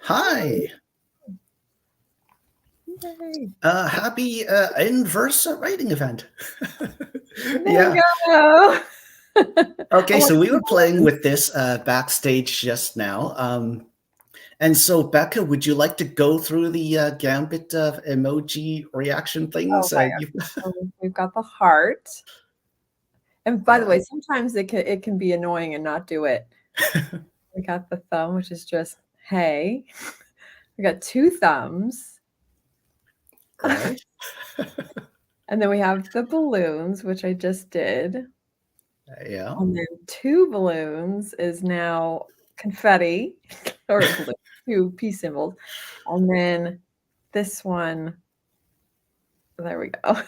Hi. Yay. Happy inverse writing event. There we Yeah. go. Okay, Oh, so we were playing with this backstage just now. And so, Becca, would you like to go through the gambit of emoji reaction things? okay. So we've got the heart. And by the way, sometimes it can be annoying and not do it. We got the thumb, which is just hey. We got two thumbs. Right. And then we have the balloons, which I just did. Yeah. And then two balloons is now confetti or two peace symbols. And then this one, there we go.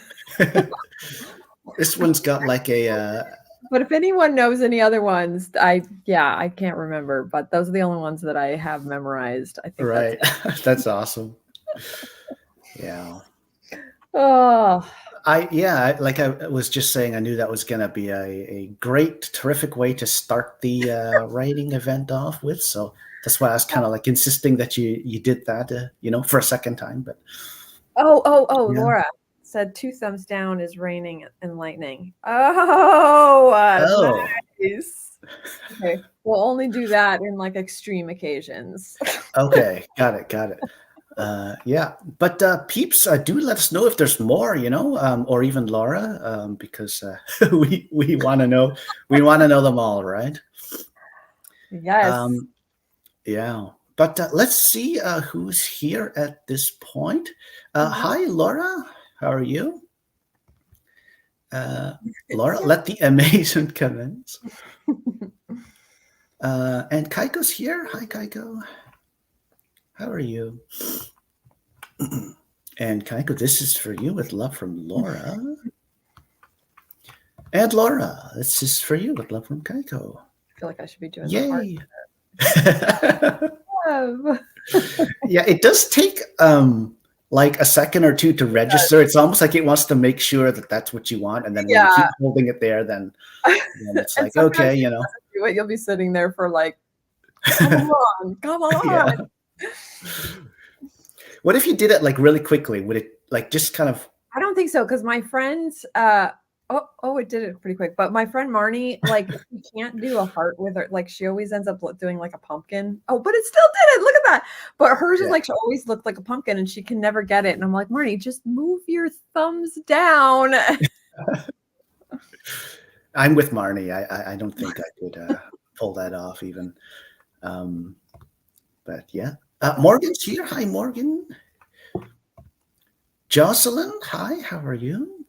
This one's got like a But if anyone knows any other ones, I can't remember, but those are the only ones that I have memorized. I think that's right. it. That's awesome. Yeah. Oh, Like I was just saying, I knew that was going to be a great, terrific way to start the writing event off with. So that's why I was kind of like insisting that you did that, for a second time. But yeah. Laura said two thumbs down is raining and lightning. Oh, Oh, nice. Okay, we'll only do that in like extreme occasions. okay, got it. Yeah, but peeps, do let us know if there's more, or even Laura, because we want to know, them all, right? Yes. Yeah, but let's see who's here at this point. Hi, Laura. How are you? Laura, let the amazing commence. And Kaiko's here. Hi, Kaiko. How are you? And Kaiko, this is for you with love from Laura. And Laura, this is for you with love from Kaiko. I feel like I should be doing Yay. the heart. Yeah, it does take like a second or two to register. It's almost like it wants to make sure that that's what you want, and then when you keep holding it there, then it's like, okay, do it. You'll be sitting there for like, come on. Yeah. What if you did it like really quickly? Would it like just kind of? I don't think so, because my friends, it did it pretty quick. But my friend Marnie, like, she can't do a heart with her. Like, she always ends up doing like a pumpkin. Oh, but it still did it. Look at that. But hers is like, she always looked like a pumpkin, and she can never get it. And I'm like, Marnie, just move your thumbs down. I'm with Marnie. I don't think I could pull that off even. But yeah, Morgan's here. Hi, Morgan. Jocelyn, hi. How are you?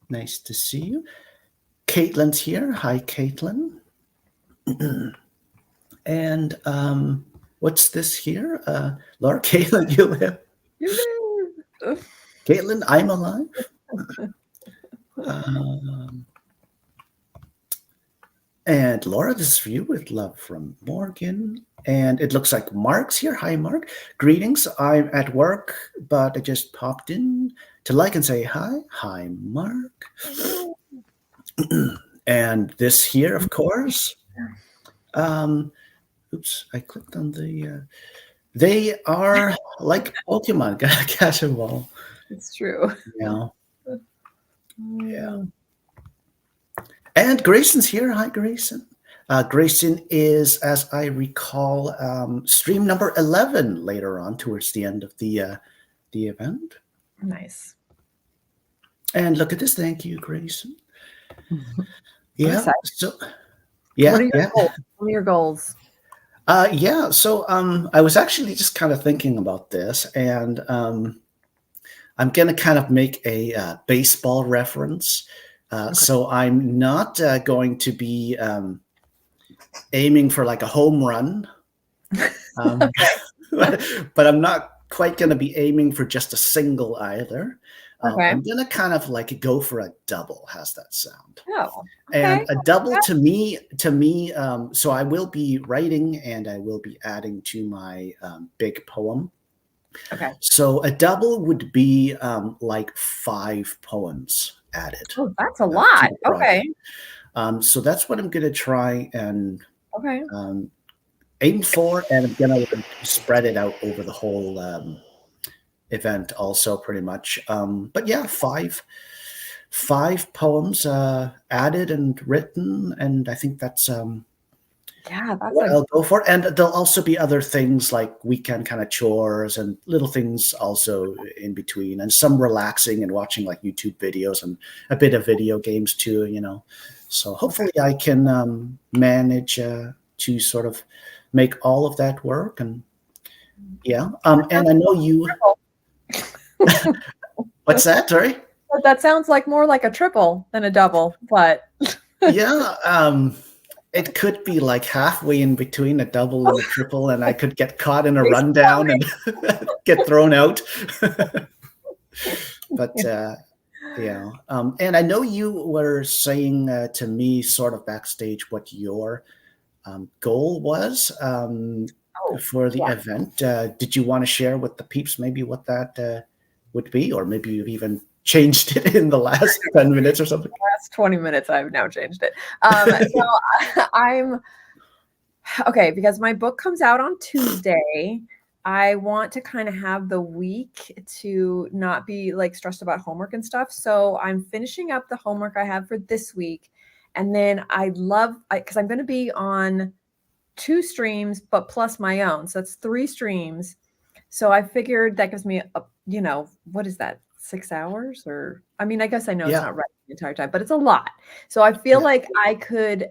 Nice to see you. Caitlin's here. Hi, Caitlin. And what's this here? Laura, Caitlin, you live. Caitlin, I'm alive. And Laura, this is for you with love from Morgan. And it looks like Mark's here. Hi, Mark. Greetings. I'm at work, but I just popped in to like and say hi. Hi, Mark. And this here, of course. Oops, I clicked on the. They are like Pokemon. Gotta catch them all. It's true. Yeah. Yeah. And Grayson's here. Hi, Grayson. Grayson is, as I recall, stream number 11 later on towards the end of the event. Nice. And look at this. Thank you, Grayson. Yeah. So, What are your goals? Yeah. So I was actually just kind of thinking about this, and I'm going to kind of make a baseball reference. Okay. So I'm not going to be aiming for like a home run, but I'm not quite going to be aiming for just a single either. I'm going to kind of like go for a double. How's that sound? Oh, okay. And a double to me, so I will be writing and I will be adding to my big poem. Okay. So a double would be like 5 poems added. Oh, that's a lot. Okay. So that's what I'm going to try and aim for, and I'm gonna spread it out over the whole event, also pretty much. But yeah, five poems added and written, and I think that's Yeah, that's what a I'll go for. And there'll also be other things like weekend kind of chores and little things also in between, and some relaxing and watching like YouTube videos and a bit of video games too, you know. So okay. hopefully I can manage to sort of make all of that work. And yeah, and I know you. What's that? Sorry. But that sounds like more like a triple than a double, but Yeah, it could be like halfway in between a double and a triple, and I could get caught in a Please tell rundown and get thrown out. But me. yeah, and I know you were saying to me, sort of backstage, what your goal was Oh, for the yeah. event. Did you want to share with the peeps maybe what that would be, or maybe you've even changed it in the last 10 minutes or something? Last 20 minutes, I've now changed it. No, I'm okay because my book comes out on Tuesday. I want to kind of have the week to not be like stressed about homework and stuff. So I'm finishing up the homework I have for this week. And then because I'm going to be on two streams, but plus my own. So that's three streams. So I figured that gives me what is that? 6 hours? Or I mean, I guess I know it's Yeah, not right the entire time, but it's a lot. So I feel yeah, like I could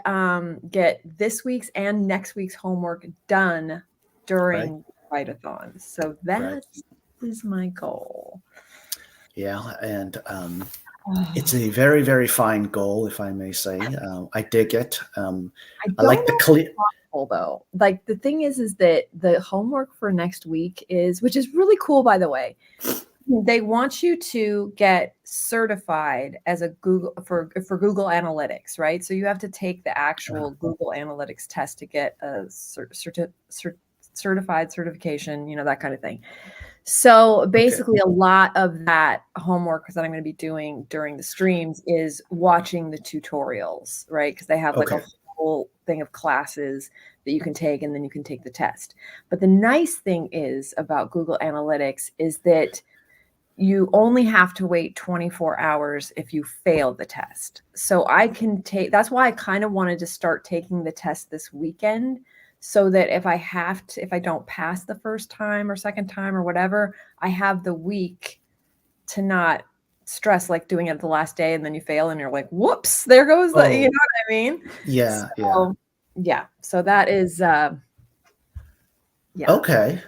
get this week's and next week's homework done right, during write-a-thon. So right. that is my goal. Yeah, and it's Oh, a very, very fine goal, if I may say. I dig it. I I don't like the know if clear. it's possible though. Like the thing is that the homework for next week which is really cool, by the way. They want you to get certified as a Google for Google Analytics, right? So you have to take the actual Google Analytics test to get a certified certification, that kind of thing. So Okay, basically, a lot of that homework that I'm going to be doing during the streams is watching the tutorials, right? Because they have like a okay. whole thing of classes that you can take and then you can take the test. But the nice thing is about Google Analytics is that you only have to wait 24 hours if you fail the test. So that's why I kind of wanted to start taking the test this weekend so that if I don't pass the first time or second time or whatever, I have the week to not stress like doing it the last day and then you fail and you're like, whoops, there goes you know Oh, what I mean? yeah, yeah. So yeah, so that is, yeah, Okay.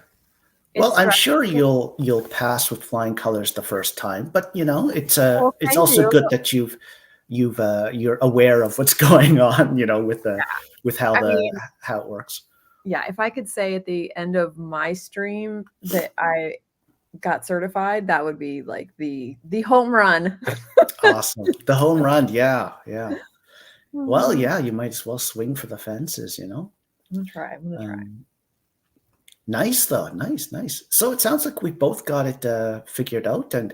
it's Well, I'm stressful. sure you'll pass with flying colors the first time, but you know, Well, it's thank also you. good that you're aware of what's going on, you know, with I mean, how it works. yeah, if I could say at the end of my stream that I got certified, that would be like the home run. Awesome. The home run, yeah, yeah. Well, I'm yeah, you might as well swing for the fences, you know. gonna try. I'm gonna try. Um, Nice though, nice, nice. So it sounds like we both got it figured out, and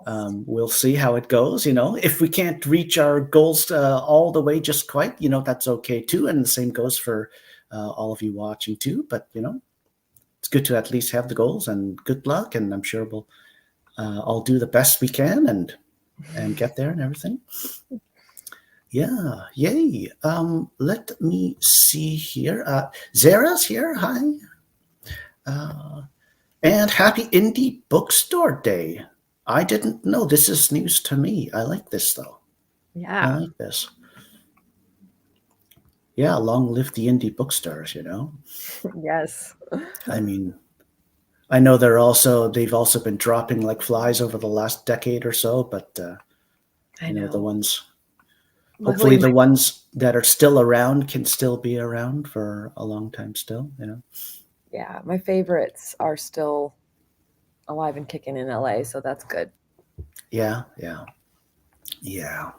Yes. we'll see how it goes. You know, if we can't reach our goals all the way just quite, you know, that's okay too. And the same goes for all of you watching too. But you know, it's good to at least have the goals, and good luck. And I'm sure we'll all do the best we can and get there and everything. Yeah, yay. Let me see here. Zara's here. Hi. Uh, And happy Indie Bookstore Day. I didn't know. This is news to me. I like this, though. I Yeah. like this. Yeah, long live the indie bookstores, you know? Yes. I mean, they've also been dropping like flies over the last decade or so, but, I you know, know. hopefully Luckily, the ones that are still around can still be around for a long time still, you know? my favorites are still alive and kicking in LA, so that's good. Yeah, yeah, yeah.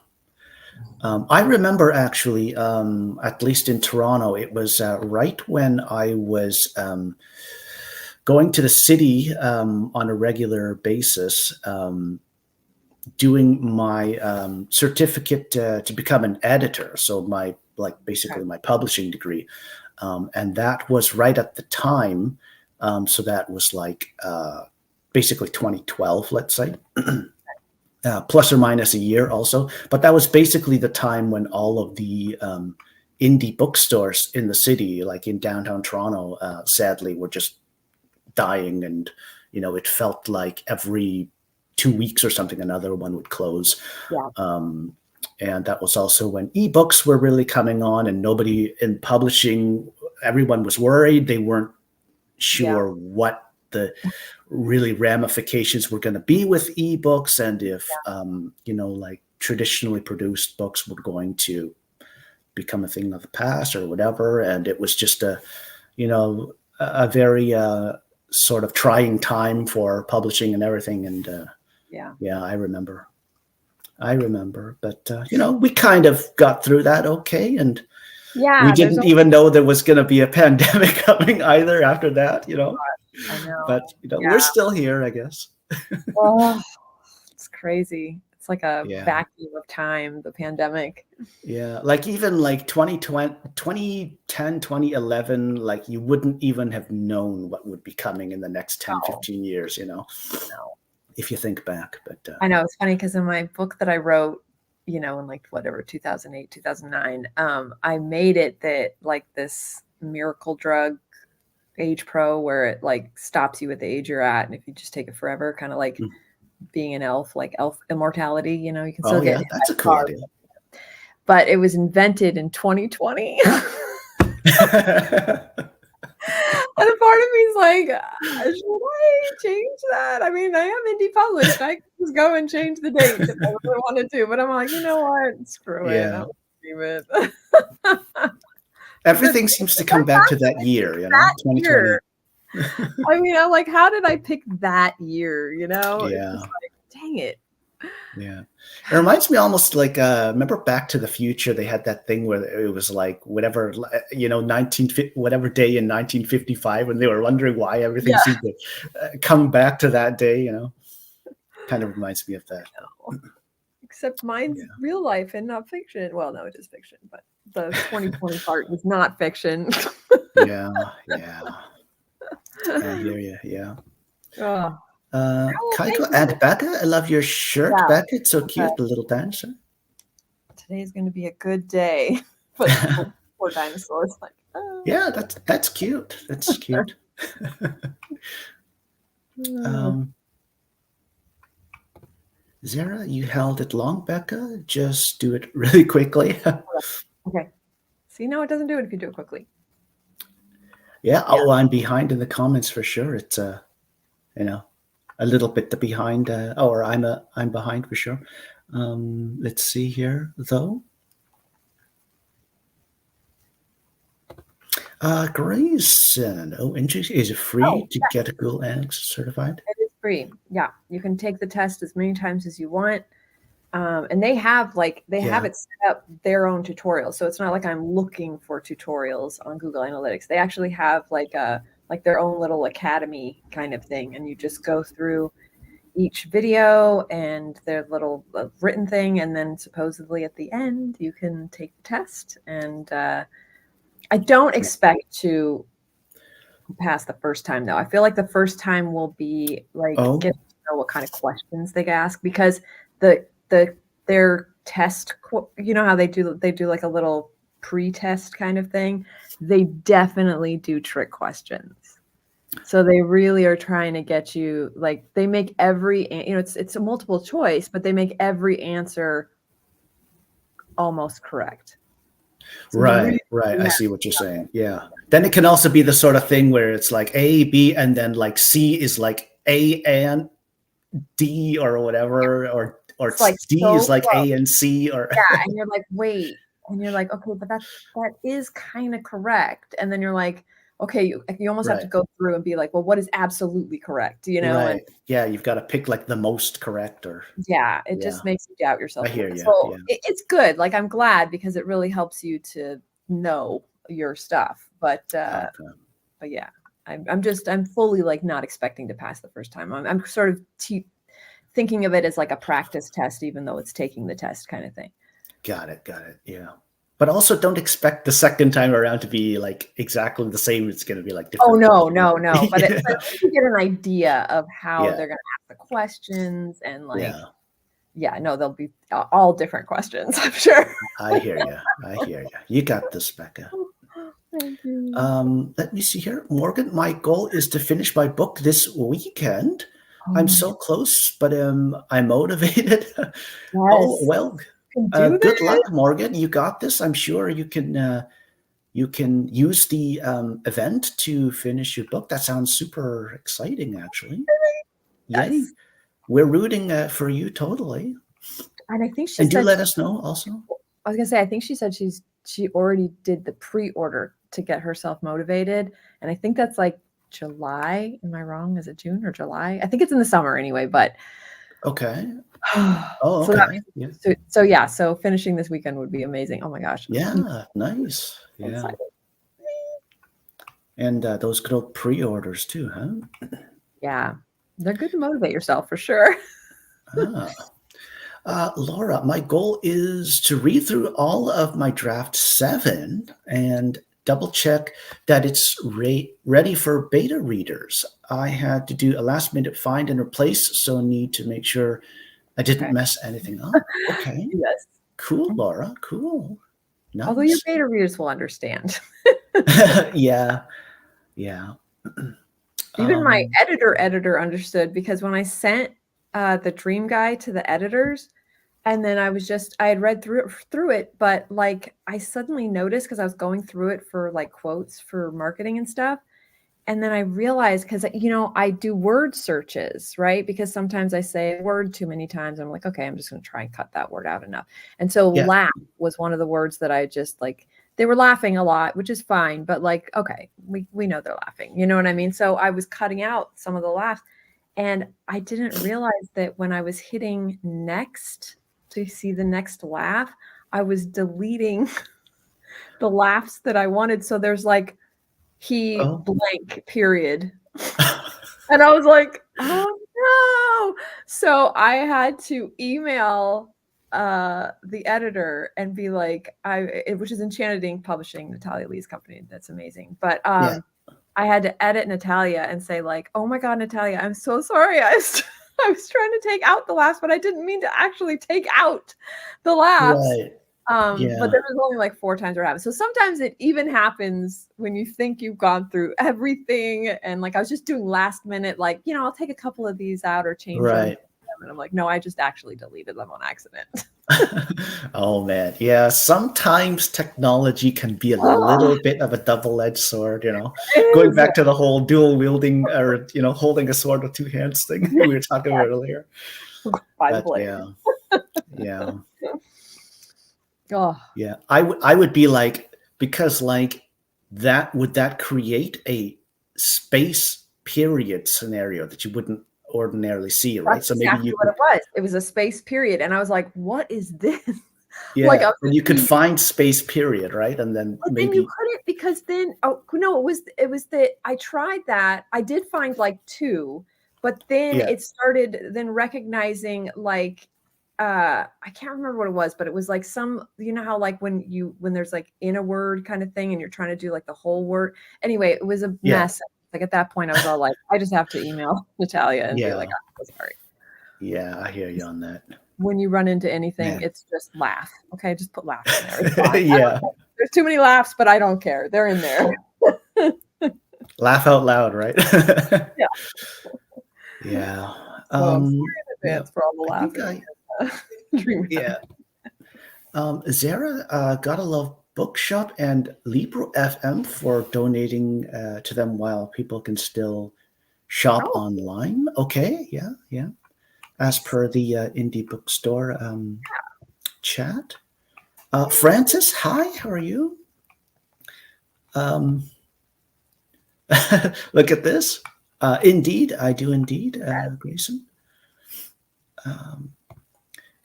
I remember actually, at least in Toronto, it was right when I was going to the city on a regular basis, doing my certificate to become an editor. So my like Okay. basically my publishing degree. And that was right at the time. So that was like basically 2012, let's say. Plus or minus a year also. But that was basically the time when all of the indie bookstores in the city, like in downtown Toronto, sadly, were just dying. And, it felt like every 2 weeks or something, another one would close. Yeah. And that was also when ebooks were really coming on, and nobody in publishing, everyone was worried. They weren't sure what the really ramifications were going to be with ebooks, and if like traditionally produced books were going to become a thing of the past or whatever. And it was just a very sort of trying time for publishing and everything. And I remember, but we kind of got through that okay. And we didn't even know there was going to be a pandemic coming either after that, I know. But we're still here, I guess. Oh, it's crazy. It's like a vacuum of time, the pandemic. Yeah, like even like 2020, 2010, 2011, like you wouldn't even have known what would be coming in the next 10, 15 years, if you think back. But I know, it's funny because in my book that I wrote, in like whatever, 2008, 2009, I made it that like this miracle drug, Age Pro, where it like stops you at the age you're at, and if you just take it forever, kind of like being an elf, like elf immortality, you can still get that's a cool idea. But it was invented in 2020. And a part of me is like, should I change that? I mean, I am indie published. I could just go and change the date if I really wanted to, but I'm like, you know what? Screw it. I'll leave it. Everything seems to come back to that year, 2020. Year. I mean, I'm like, how did I pick that year? Yeah. It's just like, dang it. Yeah. It reminds me almost like, remember Back to the Future? They had that thing where it was like whatever, whatever day in 1955, when they were wondering why everything seemed to come back to that day, Kind of reminds me of that. Except mine's real life and not fiction. Well, no, it is fiction, but the 2020 part is not fiction. Yeah. I hear you. Yeah. Oh. Kaiko and Becca, I love your shirt, Becca. It's so cute, the little dinosaur. Today's going to be a good day for poor dinosaurs. Like, yeah, that's cute. That's cute. Zara, you held it long, Becca. Just do it really quickly. Okay. See, no, it doesn't do it if you do it quickly. Yeah. Oh, I'm behind in the comments for sure. It's a little bit behind, or I'm behind for sure. Let's see here though. Grayson, interesting. Is it free to get a Google Analytics certified? It is free. Yeah, you can take the test as many times as you want. And they have have it set up their own tutorials. So it's not like I'm looking for tutorials on Google Analytics. They actually have like their own little academy kind of thing. And you just go through each video and their little written thing. And then supposedly at the end, you can take the test. And I don't expect to pass the first time, though. I feel like the first time will be like get to know what kind of questions they ask, because their test, how they do like a little pre-test kind of thing. They definitely do trick questions. So they really are trying to get you, like, they make every, it's a multiple choice, but they make every answer almost correct. So right. I see what you're saying. Yeah. Then it can also be the sort of thing where it's like A, B, and then like C is like A and D or whatever, or like D is like close. A and C, or and you're like, wait, and you're like, okay, but that is kind of correct, and then you're like, okay, you almost have to go through and be like, well, what is absolutely correct, Right. And you've got to pick like the most correct, or it just makes you doubt yourself. I hear you. So it's good. Like, I'm glad, because it really helps you to know your stuff. But yeah, I'm fully like not expecting to pass the first time. I'm sort of thinking of it as like a practice test, even though it's taking the test kind of thing. Got it. Yeah. but also don't expect the second time around to be like exactly the same. It's going to be like Oh, different. no, no, no, but at Yeah. least you get an idea of how Yeah. they're gonna ask the questions and, like, Yeah. yeah, no, they'll be all different questions, I'm sure. I hear you. I hear you. You got this, Becca. Thank you. Let me see here. Morgan, my goal is to finish my book this weekend. I'm Oh, so close, but I'm motivated. Oh, yes. well, You can do good this. luck, Morgan. You got this. I'm sure you can use the event to finish your book. That sounds super exciting, actually. Yay. Yes. We're rooting for you totally. And I think she And do said let us know also. I was gonna say, I think she said she already did the pre-order to get herself motivated, and I think that's, like, July. Am I wrong? Is it June or July? I think it's in the summer anyway, but Okay. Oh, so that okay. means Yeah. yeah, so finishing this weekend would be amazing. Oh my gosh. I'm Yeah. Nice. so Yeah. excited. And those good old pre-orders too, huh? Yeah. They're good to motivate yourself for sure. Ah. Laura, my goal is to read through all of my draft 7 and double check that it's ready for beta readers. I had to do a last minute find and replace, so need to make sure I didn't Okay. mess anything up. Okay. Yes. Cool, Laura. Cool. Although your Nice. beta readers will understand. Yeah. Yeah. Even my Um, editor understood because when I sent the dream guide to the editors, and then I had read through it, but like I suddenly noticed because I was going through it for like quotes for marketing and stuff. And then I realized because I do word searches, right? Because sometimes I say a word too many times. I'm like, okay, I'm just gonna try and cut that word out enough. And so yeah. laugh was one of the words that I just like they were laughing a lot, which is fine, but like, okay, we know they're laughing. You know what I mean? So I was cutting out some of the laughs. And I didn't realize that when I was hitting next to see the next laugh, I was deleting the laughs that I wanted. So there's like he Oh. blank period. And I was like, oh no. So I had to email the editor and be like, which is Enchanted Ink Publishing, Natalia Lee's company. That's amazing. But Yeah. I had to edit Natalia and say like, "Oh my God, Natalia, I'm so sorry. I was trying to take out the laughs, but I didn't mean to actually take out the laughs." Right. But Yeah. there was only like 4 times where it happened. So sometimes it even happens when you think you've gone through everything. And like I was just doing last minute, like, I'll take a couple of these out or change them. Right. And I'm like, no, I just actually deleted them on accident. Oh man, yeah. Sometimes technology can be a little bit of a double-edged sword, It Going is. back to the whole dual wielding or holding a sword with 2 hands thing we were talking about earlier. By the But blade. yeah, Oh, yeah. I would be like, because like that create a space period scenario that you wouldn't ordinarily see, right? that's So maybe exactly you what could, it was. It was a space period. And I was like, what is this? Like I yeah, was and just you could find space period, right? And then but then you maybe, couldn't because then no, it was that I tried that. I did find like 2, but then yeah, it started then recognizing like I can't remember what it was, but it was like some how like when there's like in a word kind of thing and you're trying to do like the whole word. Anyway, it was a yeah, mess. Like at that point I was all like, I just have to email Natalia and be like, yeah. I'm so sorry. Yeah, I hear you on that. When you run into anything, Man. it's just laugh. Okay, just put laughs in there. It's fine. Yeah. There's too many laughs, but I don't care. They're in there. Laugh out loud, right? Yeah. Yeah. So I'm sorry in Yeah. advance for all the I think laughing. Dream yeah. Zara, Gotta Love Bookshop and Libro FM for donating to them while people can still shop Oh, online. Okay. Yeah. Yeah. As per the indie bookstore chat. Francis, hi, how are you? Um, Look at this. Indeed, I do indeed, Grayson. Um,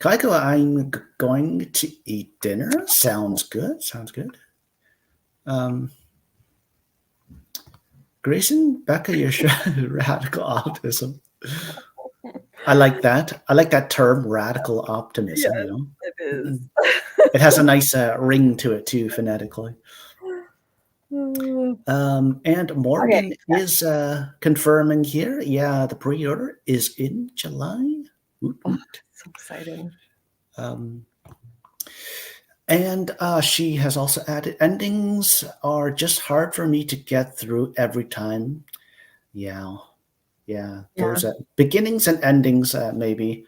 Kaiko, I'm going to eat dinner. Sounds good. Sounds good. Um, Grayson, Becca, your radical optimism. I like that. I like that term, radical optimism. yes, it is. It has a nice ring to it too, phonetically. Mm, And okay, Morgan is confirming here. Yeah, the pre-order is in July. Woot oh, woot. so exciting. Um, and she has also added endings are just hard for me to get through every time. Yeah, yeah. Yeah, Those beginnings and endings maybe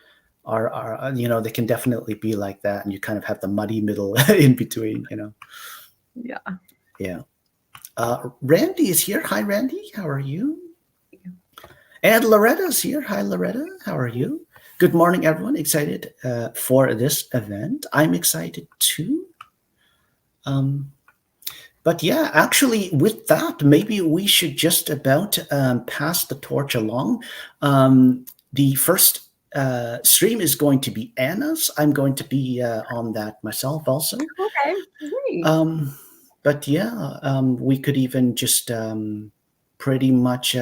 are they can definitely be like that, and you kind of have the muddy middle in between. yeah. Yeah. Randy is here. Hi, Randy. How are you? And Loretta's here. Hi, Loretta. How are you? Good morning, everyone. Excited for this event. I'm excited too. Um, but yeah, actually, with that, maybe we should just about pass the torch along. The first stream is going to be Anna's. I'm going to be on that myself also. Okay, great. Um, but yeah, we could even just pretty much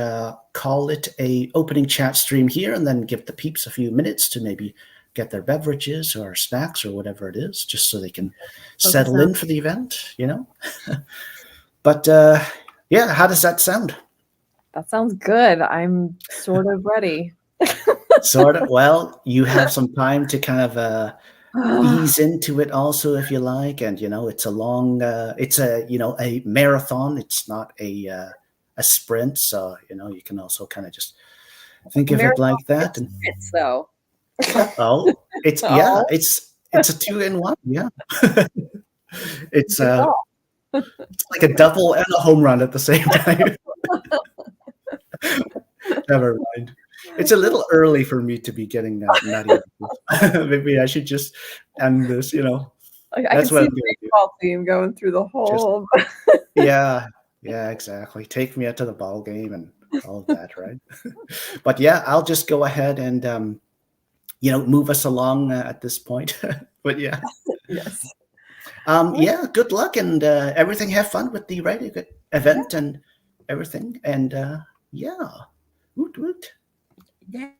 call it a opening chat stream here, and then give the peeps a few minutes to maybe get their beverages or snacks or whatever it is, just so they can Focus settle on. in for the event. But yeah, how does that sound? That sounds good. I'm sort of ready. Sort of. Well, you have some time to kind of ease into it also if you like, and it's a long it's a marathon. It's not a sprint, so you can also kind of just think of it Marathon like that. And experience, though. oh, it's yeah, Oh, it's a two in one. Yeah. it's good call. it's like a double and a home run at the same time. Never mind. It's a little early for me to be getting nutty. Maybe I should just end this. I can That's what see I'm the gonna do. baseball team going through the Just whole. yeah, yeah, exactly. Take me out to the ball game and all of that, right? But yeah, I'll just go ahead and move us along at this point. But yeah, Yes. yeah. Good luck and everything. Have fun with the writing Yeah. event and everything. And yeah, woot woot. Yeah.